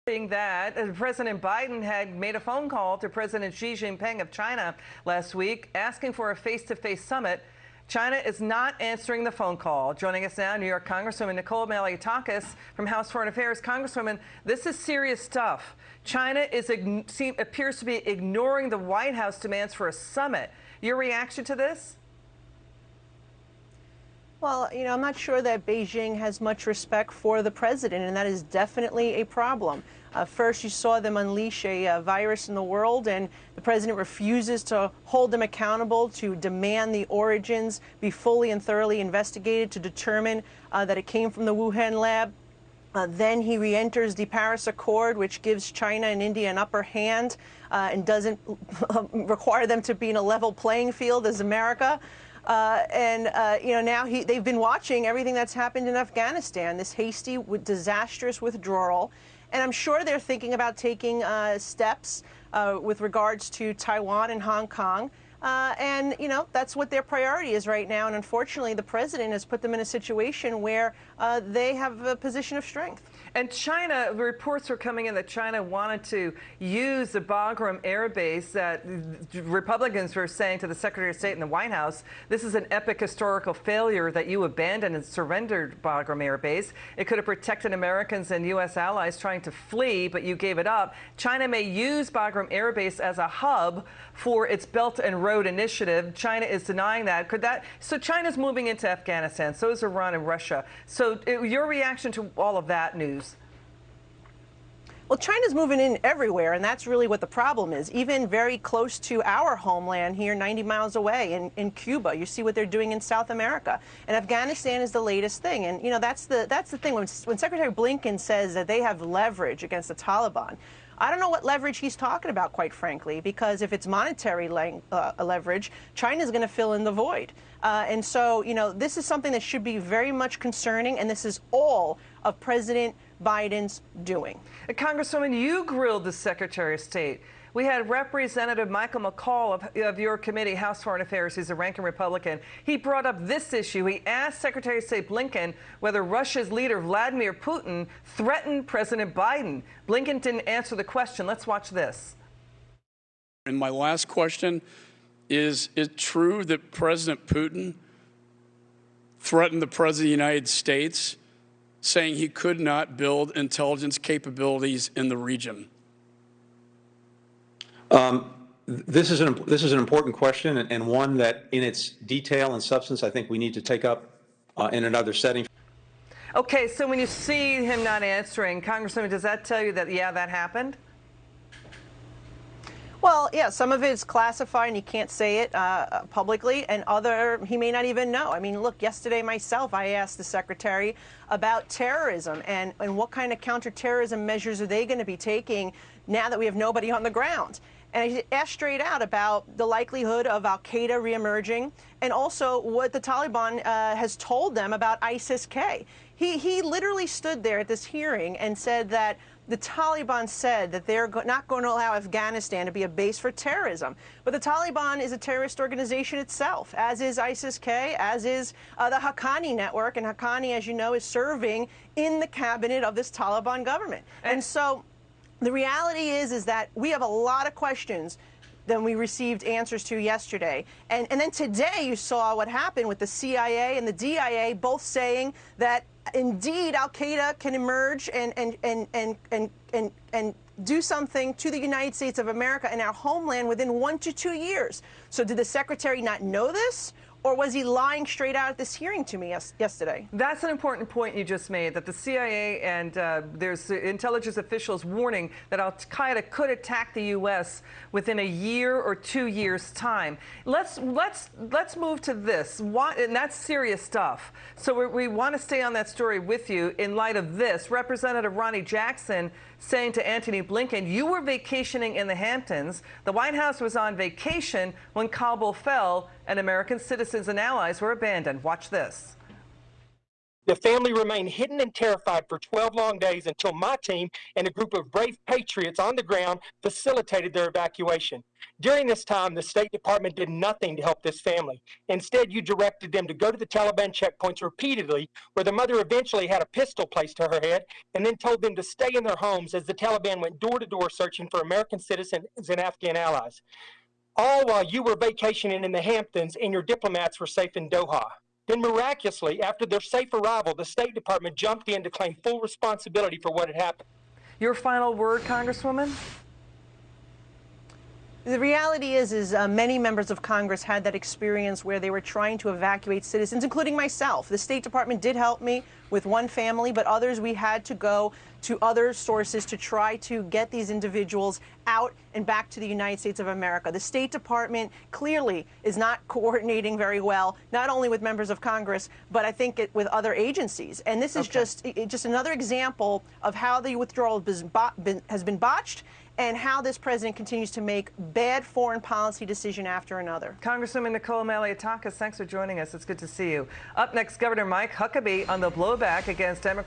That President Biden had made a phone call to President Xi Jinping of China last week asking for a face-to-face summit. China is not answering the phone call. Joining us now, New York Congresswoman Nicole Malliotakis from House Foreign Affairs. Congresswoman, this is serious stuff. China appears to be ignoring the White House demands for a summit. Your reaction to this? Well, I'm not sure that Beijing has much respect for the president, and that is definitely a problem. First, you saw them unleash a virus in the world, and the president refuses to hold them accountable, to demand the origins be fully and thoroughly investigated to determine that it came from the Wuhan lab. Then he re-enters the Paris Accord, which gives China and India an upper hand and doesn't require them to be in a level playing field as America. Now they've been watching everything that's happened in Afghanistan, this hasty, disastrous withdrawal. And I'm sure they're thinking about taking steps with regards to Taiwan and Hong Kong. That's what their priority is right now. And unfortunately, the president has put them in a situation where they have a position of strength. And China, reports are coming in that China wanted to use the Bagram Air Base that Republicans were saying to the Secretary of State in the White House, this is an epic historical failure that you abandoned and surrendered Bagram Air Base. It could have protected Americans and U.S. allies trying to flee, but you gave it up. China may use Bagram Air Base as a hub for its Belt and Road Initiative. China is denying that. So China's moving into Afghanistan. So is Iran and Russia. So your reaction to all of that news? Well, China's moving in everywhere, and that's really what the problem is. Even very close to our homeland here, 90 miles away in Cuba, you see what they're doing in South America. And Afghanistan is the latest thing. And, that's the thing. When Secretary Blinken says that they have leverage against the Taliban, I don't know what leverage he's talking about, quite frankly, because if it's monetary leverage, China's going to fill in the void. This is something that should be very much concerning, and this is all of President Biden's doing. Congresswoman, you grilled the Secretary of State. We had Representative Michael McCall of your committee, House Foreign Affairs. He's a ranking Republican. He brought up this issue. He asked Secretary of State Blinken whether Russia's leader, Vladimir Putin, threatened President Biden. Blinken didn't answer the question. Let's watch this. And my last question is it true that President Putin threatened the President of the United States, saying he could not build intelligence capabilities in the region? This is an important question, and one that in its detail and substance I think we need to take up in another setting. Okay, so when you see him not answering, Congresswoman, does that tell you that, yeah, that happened? Well, yeah, some of it is classified and you can't say it publicly, and he may not even know. I mean, look, yesterday myself, I asked the Secretary about terrorism and what kind of counterterrorism measures are they going to be taking now that we have nobody on the ground. And I asked straight out about the likelihood of al-Qaeda reemerging and also what the Taliban has told them about ISIS-K. He literally stood there at this hearing and said that the Taliban said that they're not going to allow Afghanistan to be a base for terrorism. But the Taliban is a terrorist organization itself, as is ISIS-K, as is the Haqqani network. And Haqqani, as you know, is serving in the cabinet of this Taliban government. And so the reality is that we have a lot of questions than we received answers to yesterday. And then today you saw what happened with the CIA and the DIA both saying that indeed al-Qaeda can emerge and do something to the United States of America and our homeland within 1 to 2 years. So did the Secretary not know this? Or was he lying straight out at this hearing to me yesterday? That's an important point you just made, that the CIA and there's intelligence officials warning that al-Qaeda could attack the U.S. within a year or 2 years' time. Let's move to this. And that's serious stuff. So we want to stay on that story with you in light of this. Representative Ronnie Jackson saying to Antony Blinken, you were vacationing in the Hamptons. The White House was on vacation when Kabul fell and American citizens and allies were abandoned. Watch this. The family remained hidden and terrified for 12 long days until my team and a group of brave patriots on the ground facilitated their evacuation. During this time, the State Department did nothing to help this family. Instead, you directed them to go to the Taliban checkpoints repeatedly, where the mother eventually had a pistol placed to her head, and then told them to stay in their homes as the Taliban went door to door searching for American citizens and Afghan allies. All while you were vacationing in the Hamptons and your diplomats were safe in Doha. Then miraculously, after their safe arrival, the State Department jumped in to claim full responsibility for what had happened. Your final word, Congresswoman? The reality is many members of Congress had that experience where they were trying to evacuate citizens, including myself. The State Department did help me with one family, but others we had to go to other sources to try to get these individuals out and back to the United States of America. The State Department clearly is not coordinating very well, not only with members of Congress, but I think with other agencies. And this is just another example of how the withdrawal has been botched and how this president continues to make bad foreign policy decision after another. Congresswoman Nicole Malliotakis, thanks for joining us. It's good to see you. Up next, Governor Mike Huckabee on the blowback against Democrats.